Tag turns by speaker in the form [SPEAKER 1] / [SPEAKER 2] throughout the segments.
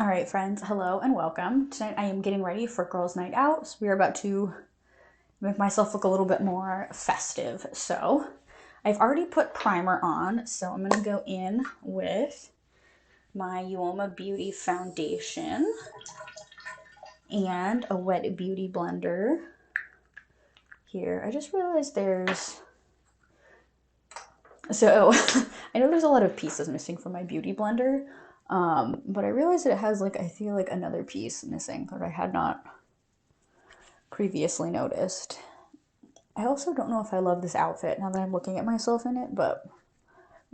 [SPEAKER 1] All right, friends, hello and welcome. Tonight I am getting ready for girls' night out. So we are about to make myself look a little bit more festive. So I've already put primer on, so I'm gonna go in with my Uoma Beauty foundation and a Wet Beauty blender here. I just realized so I know there's a lot of pieces missing from my beauty blender, but I realized it has I feel like another piece missing that I had not previously noticed. I also don't know if I love this outfit now that I'm looking at myself in it, but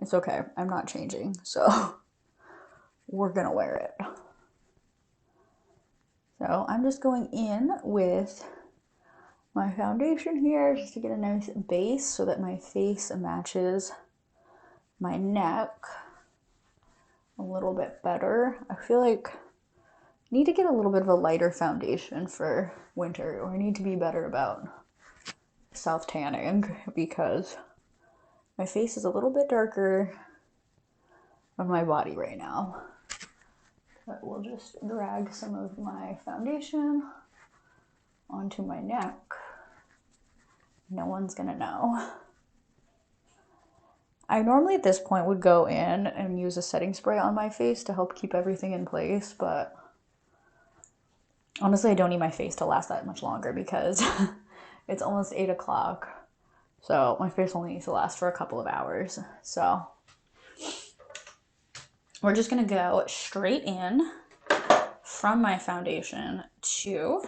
[SPEAKER 1] it's okay. I'm not changing, so we're gonna wear it. So I'm just going in with my foundation here just to get a nice base so that my face matches my neck a little bit better. I feel like I need to get a little bit of a lighter foundation for winter, or I need to be better about self tanning because my face is a little bit darker on my body right now. But we'll just drag some of my foundation onto my neck. No one's gonna know. I normally at this point would go in and use a setting spray on my face to help keep everything in place, but honestly I don't need my face to last that much longer because it's almost 8 o'clock. So my face only needs to last for a couple of hours. So we're just gonna go straight in from my foundation to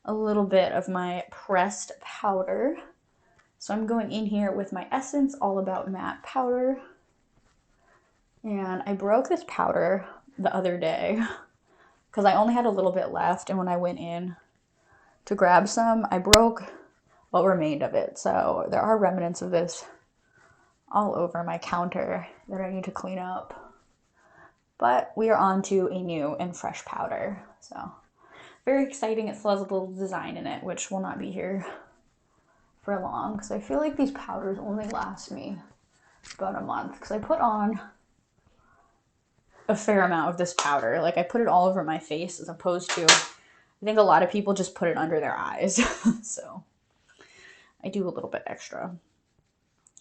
[SPEAKER 1] a little bit of my pressed powder. So I'm going in here with my Essence All About Matte powder. And I broke this powder the other day because I only had a little bit left, and when I went in to grab some, I broke what remained of it. So there are remnants of this all over my counter that I need to clean up. But we are on to a new and fresh powder. So very exciting. It still has a little design in it, which will not be here for long because I feel like these powders only last me about a month because I put on a fair amount of this powder. Like I put it all over my face as opposed to, I think a lot of people just put it under their eyes. So I do a little bit extra.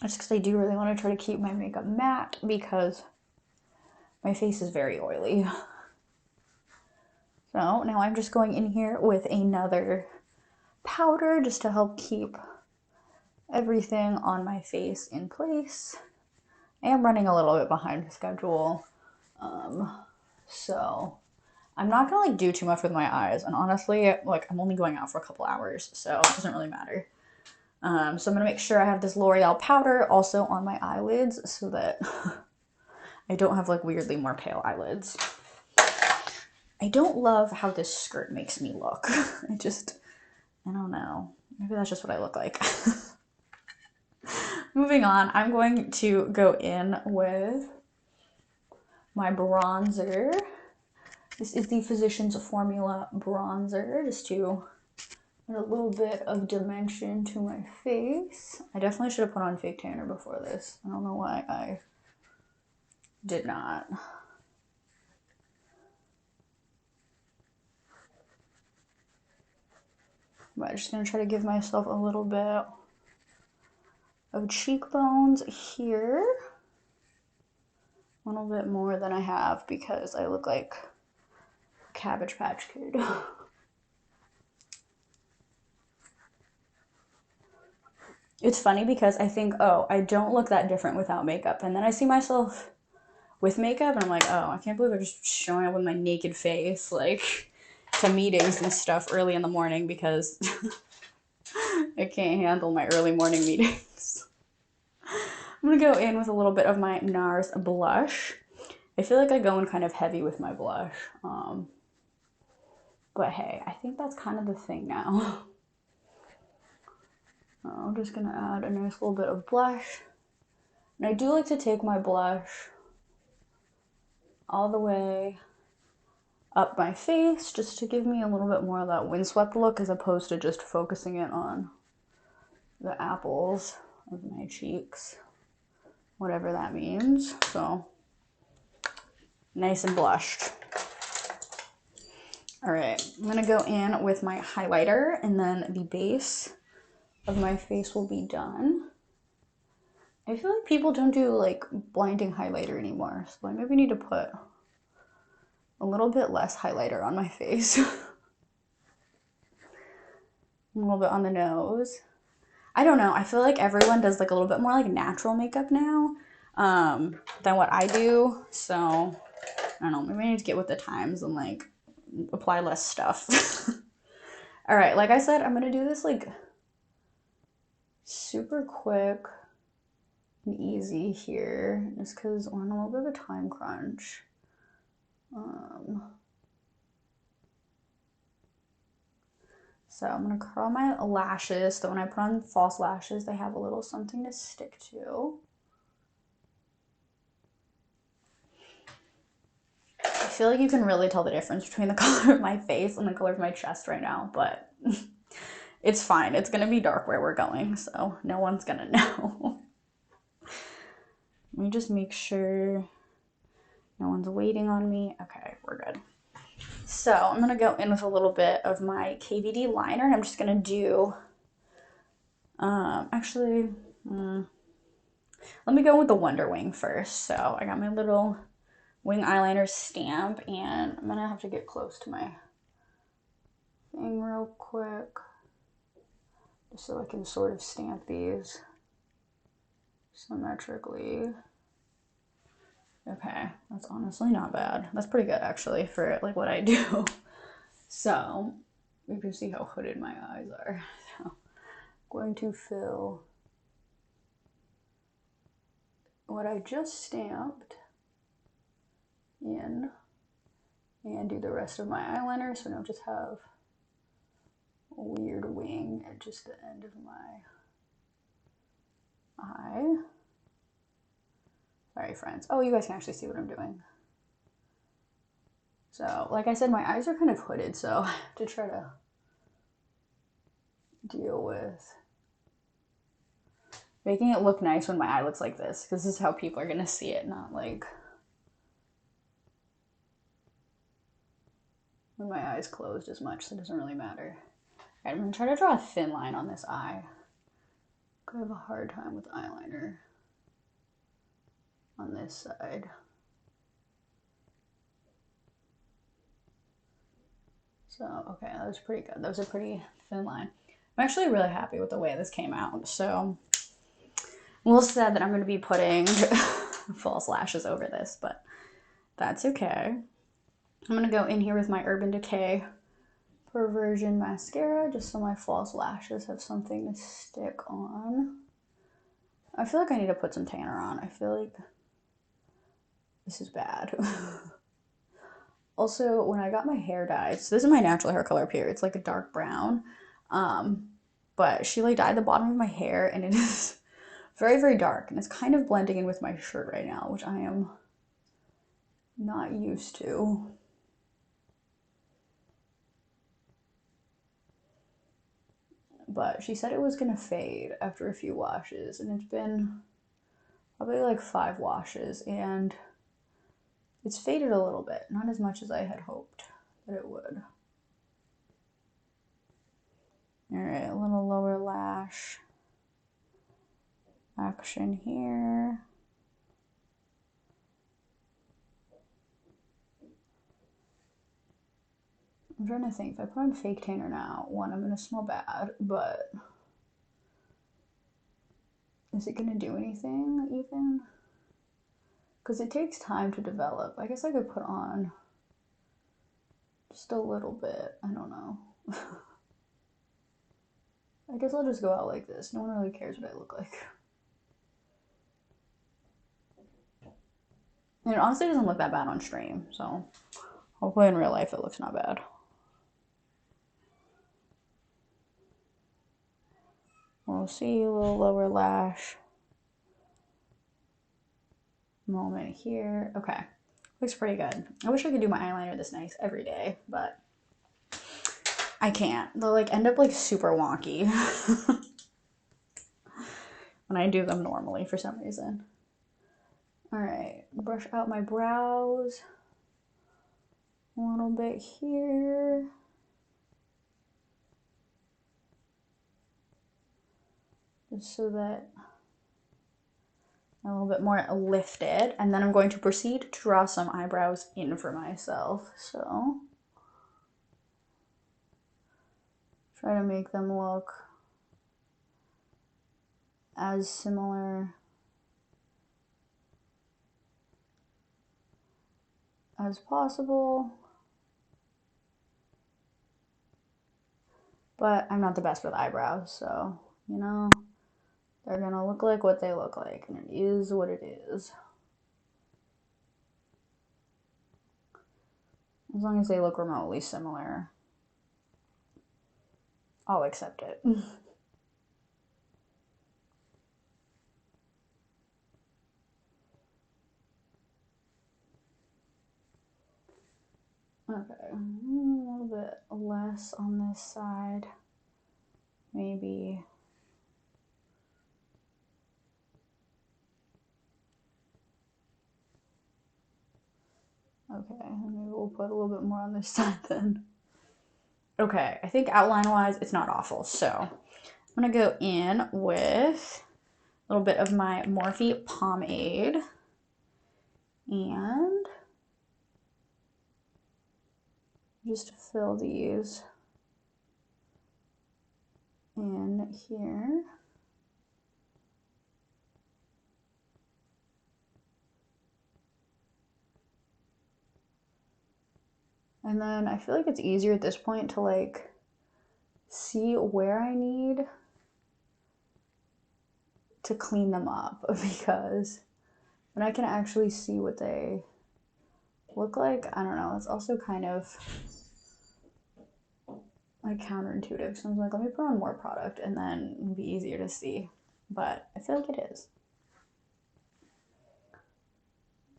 [SPEAKER 1] Just because I do really want to try to keep my makeup matte because my face is very oily. So now I'm just going in here with another powder just to help keep everything on my face in place. I am running a little bit behind the schedule, so I'm not gonna do too much with my eyes, and honestly I'm only going out for a couple hours, so it doesn't really matter. So I'm gonna make sure I have this L'Oreal powder also on my eyelids so that I don't have weirdly more pale eyelids. I don't love how this skirt makes me look. I don't know, maybe that's just what I look like. Moving on, I'm going to go in with my bronzer. This is the Physicians Formula bronzer, just to add a little bit of dimension to my face. I definitely should have put on fake tanner before this. I don't know why I did not. But I'm just going to try to give myself a little bit of cheekbones here. A little bit more than I have because I look like a Cabbage Patch Kid. It's funny because I think, oh, I don't look that different without makeup. And then I see myself with makeup and I'm like, oh, I can't believe I'm just showing up with my naked face, to meetings and stuff early in the morning because I can't handle my early morning meetings. I'm gonna go in with a little bit of my NARS blush. I feel like I go in kind of heavy with my blush. But hey, I think that's kind of the thing now. I'm just gonna add a nice little bit of blush. And I do like to take my blush all the way up my face just to give me a little bit more of that windswept look as opposed to just focusing it on the apples of my cheeks, whatever that means. So nice and blushed. All right, I'm gonna go in with my highlighter and then the base of my face will be done. I feel like people don't do like blinding highlighter anymore, so I maybe need to put a little bit less highlighter on my face. A little bit on the nose. I don't know. I feel like everyone does like a little bit more like natural makeup now than what I do. So I don't know. Maybe I need to get with the times and like apply less stuff. All right. Like I said, I'm going to do this like super quick and easy here just because we're on a little bit of a time crunch. So I'm going to curl my lashes so when I put on false lashes, they have a little something to stick to. I feel like you can really tell the difference between the color of my face and the color of my chest right now, but it's fine. It's going to be dark where we're going, so no one's going to know. Let me just make sure no one's waiting on me. Okay, we're good. So I'm going to go in with a little bit of my KVD liner, and I'm just going to do, let me go with the Wonder Wing first. So I got my little wing eyeliner stamp, and I'm going to have to get close to my thing real quick, just so I can sort of stamp these symmetrically. Okay, that's honestly not bad. That's pretty good actually for like what I do. So you can see how hooded my eyes are. So I'm going to fill what I just stamped in and do the rest of my eyeliner so I don't just have a weird wing at just the end of my eye. Sorry, friends. Oh, you guys can actually see what I'm doing. So, like I said, my eyes are kind of hooded, so I have to try to deal with making it look nice when my eye looks like this, because this is how people are going to see it, not like when my eye's closed as much, so it doesn't really matter. Alright, I'm going to try to draw a thin line on this eye. I have a hard time with eyeliner on this side. So, okay, that was pretty good. That was a pretty thin line. I'm actually really happy with the way this came out. So, Will said that I'm going to be putting false lashes over this, but that's okay. I'm going to go in here with my Urban Decay Perversion Mascara, just so my false lashes have something to stick on. I feel like I need to put some tanner on. I feel like this is bad. Also, when I got my hair dyed, so this is my natural hair color up here. It's like a dark brown. But she like dyed the bottom of my hair and it is very, very dark. And it's kind of blending in with my shirt right now, which I am not used to. But she said it was gonna fade after a few washes, and it's been probably like 5 washes, and it's faded a little bit, not as much as I had hoped that it would. All right, a little lower lash action here. I'm trying to think, if I put on fake tanner now, one, I'm gonna smell bad, but is it gonna do anything even? Because it takes time to develop. I guess I could put on just a little bit. I don't know. I guess I'll just go out like this. No one really cares what I look like. And it honestly doesn't look that bad on stream, so hopefully in real life it looks not bad. We'll see, a little lower lash moment here. Okay, looks pretty good. I wish I could do my eyeliner this nice every day, but I can't. They'll like end up like super wonky when I do them normally for some reason. All right, brush out my brows. A little bit here. Just so that a little bit more lifted. And then I'm going to proceed to draw some eyebrows in for myself. So try to make them look as similar as possible. But I'm not the best with eyebrows, so, you know, they're gonna look like what they look like, and it is what it is. As long as they look remotely similar, I'll accept it. Okay, a little bit less on this side, maybe. Okay, maybe we'll put a little bit more on this side then. Okay, I think outline-wise, it's not awful. So I'm gonna go in with a little bit of my Morphe pomade and just fill these in here. And then I feel like it's easier at this point to like see where I need to clean them up, because when I can actually see what they look like, I don't know, it's also kind of like counterintuitive. So I was like, let me put on more product and then it'll be easier to see. But I feel like it is.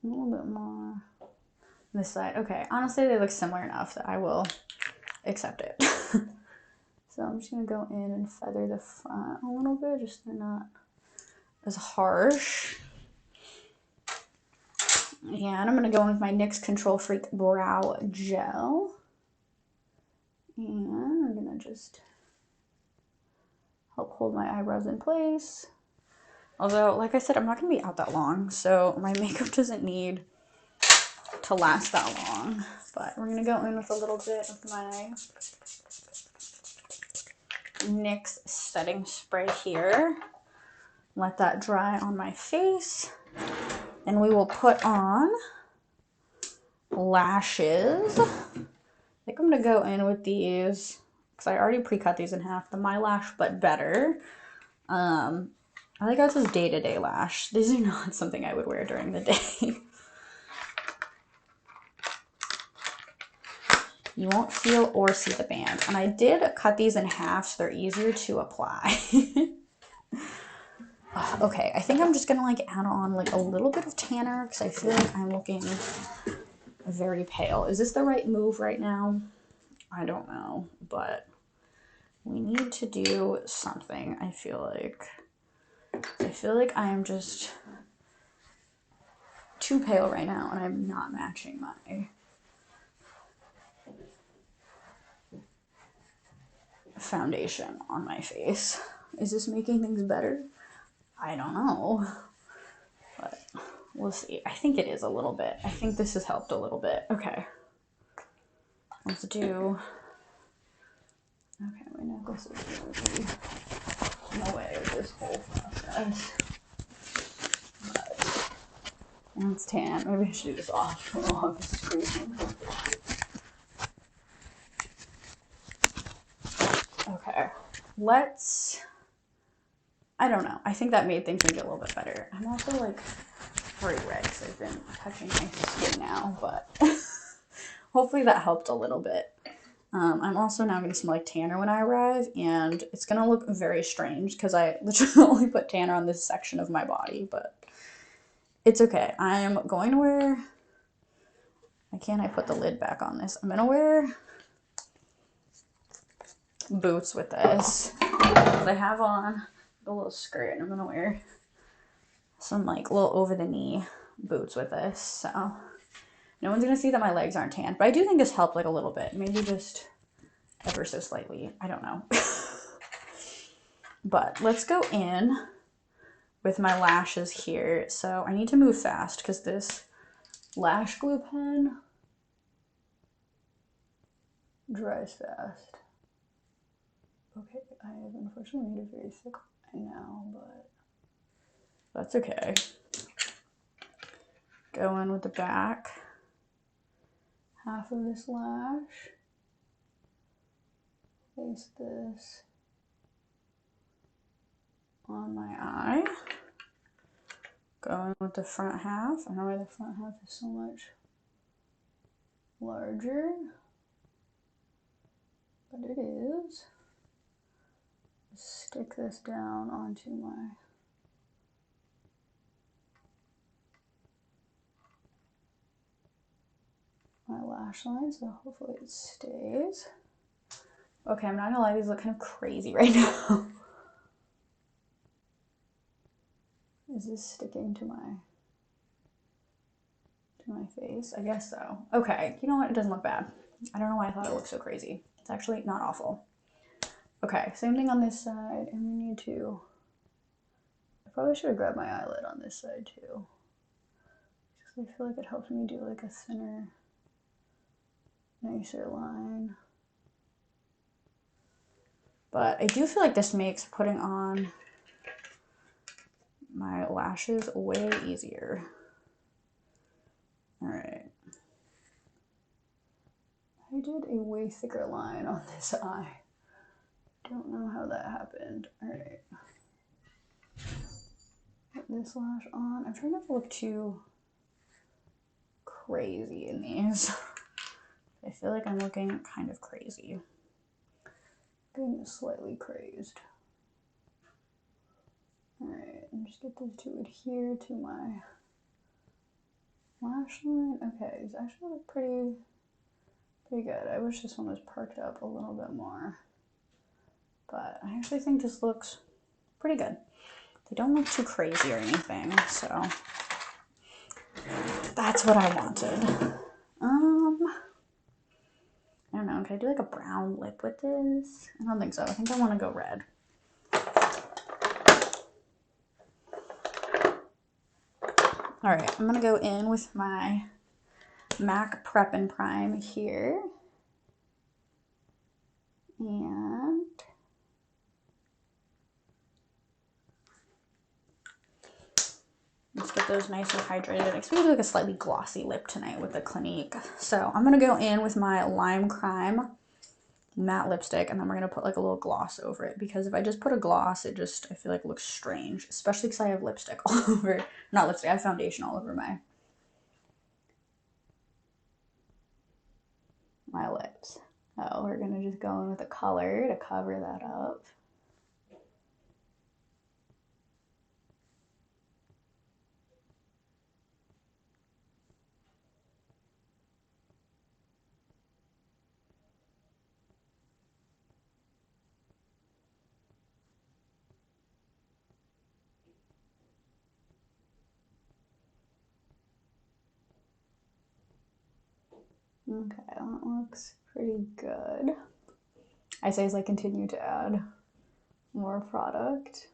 [SPEAKER 1] A little bit more on this side. Okay, honestly, they look similar enough that I will accept it. So I'm just gonna go in and feather the front a little bit, just so they're not as harsh. And I'm gonna go in with my NYX Control Freak Brow Gel. And I'm gonna just help hold my eyebrows in place. Although, like I said, I'm not gonna be out that long, so my makeup doesn't need to last that long. But we're gonna go in with a little bit of my NYX setting spray here. Let that dry on my face. And we will put on lashes. I think I'm gonna go in with these because I already pre-cut these in half. The My Lash But Better. I think that's a day-to-day lash. These are not something I would wear during the day. You won't feel or see the band. And I did cut these in half so they're easier to apply. Okay, I think I'm just gonna like add on like a little bit of tanner because I feel like I'm looking very pale. Is this the right move right now? I don't know, but we need to do something. I feel like I am just too pale right now and I'm not matching my foundation on my face. Is this making things better? I don't know, but we'll see. I think it is a little bit. I think this has helped a little bit. Okay, let's do. Okay, my necklace is gonna be in the way of this whole process. But, and it's tan. Maybe I should do this off. Oh, this is crazy. Okay, let's. I don't know. I think that made things maybe a little bit better. I'm also like very red because I've been touching my skin now, but hopefully that helped a little bit. I'm also now going to smell like tanner when I arrive, and it's going to look very strange because I literally only put tanner on this section of my body, but it's okay. I'm going to wear, why can't I put the lid back on this? I'm going to wear boots with this. I have on the little skirt, and I'm going to wear some like little over the knee boots with this, so No one's gonna see that my legs aren't tan, but I do think this helped like a little bit. Maybe just ever so slightly. I don't know. But let's go in with my lashes here. So I need to move fast because this lash glue pen dries fast. Okay, I have unfortunately made a very thick line now, but that's okay. Go in with the back half of this lash. Place this on my eye. Go in with the front half. I don't know why the front half is so much larger, but it is. Stick this down onto my lash line, so hopefully it stays. Okay, I'm not gonna lie, these look kind of crazy right now. Is this sticking to my face? I guess so. Okay, you know what? It doesn't look bad. I don't know why I thought it looked so crazy. It's actually not awful. Okay, same thing on this side, and we need to... I probably should have grabbed my eyelid on this side too. Just I feel like it helps me do like a thinner, nicer line. But I do feel like this makes putting on my lashes way easier. All right. I did a way thicker line on this eye. Don't know how that happened. All right. Put this lash on. I'm trying not to look too crazy in these. I feel like I'm looking kind of crazy. Getting slightly crazed. Alright, and just get those to adhere to my lash line. Okay, these actually look pretty good. I wish this one was parked up a little bit more. But I actually think this looks pretty good. They don't look too crazy or anything, so that's what I wanted. I don't know, can I do like a brown lip with this? I don't think so. I think I want to go red. All right, I'm gonna go in with my MAC Prep and Prime here. And let's get those nice and hydrated. I expect to do like a slightly glossy lip tonight with the Clinique. So I'm gonna go in with my Lime Crime matte lipstick, and then we're gonna put like a little gloss over it, because if I just put a gloss, it just, I feel like it looks strange, especially because I have lipstick all over, not lipstick, I have foundation all over my lips. Oh, we're gonna just go in with a color to cover that up. Okay, that looks pretty good. I say as I continue to add more product.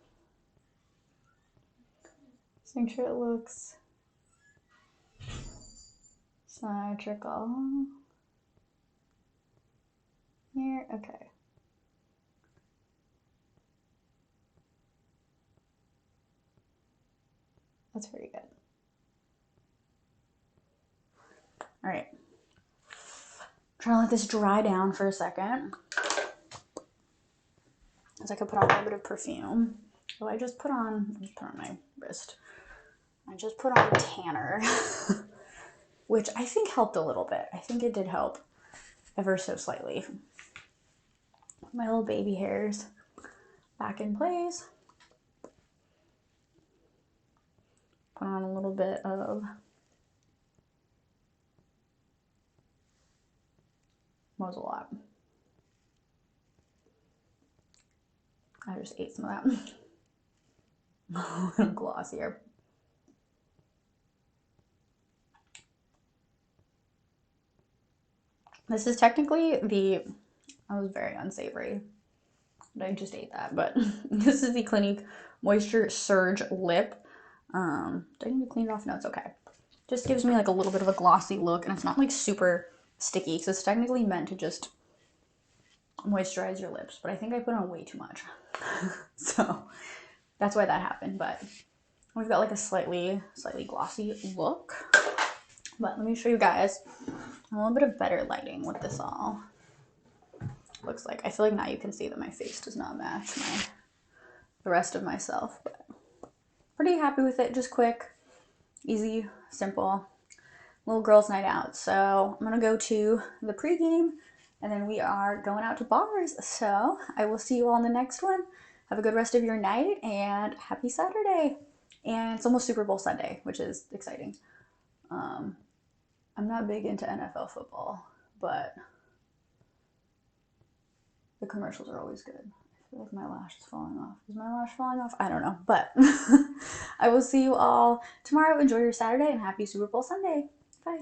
[SPEAKER 1] Just make sure it looks symmetrical. Here, okay. That's pretty good. All right. Try to let this dry down for a second. As I could put on a little bit of perfume. So I just put on my wrist. I just put on Tanner, which I think helped a little bit. I think it did help ever so slightly. My little baby hairs back in place. Put on a little bit of Mozilot. I just ate some of that. Glossier. This is technically the, I was very unsavory. I just ate that, but this is the Clinique Moisture Surge Lip. Do I need to clean it off? No, it's okay. Just gives me like a little bit of a glossy look, and it's not like super sticky, because it's technically meant to just moisturize your lips, but I think I put on way too much. So that's why that happened, but we've got like a slightly glossy look. But let me show you guys a little bit of better lighting what this all looks like. I feel like now you can see that my face does not match the rest of myself, but pretty happy with it. Just quick, easy, simple little girls' night out. So I'm gonna go to the pregame, and then we are going out to bars. So I will see you all in the next one. Have a good rest of your night, and happy Saturday. And it's almost Super Bowl Sunday, which is exciting. I'm not big into NFL football, but the commercials are always good. I feel like my lash is falling off. Is my lash falling off? I don't know. But I will see you all tomorrow. Enjoy your Saturday, and happy Super Bowl Sunday. Bye.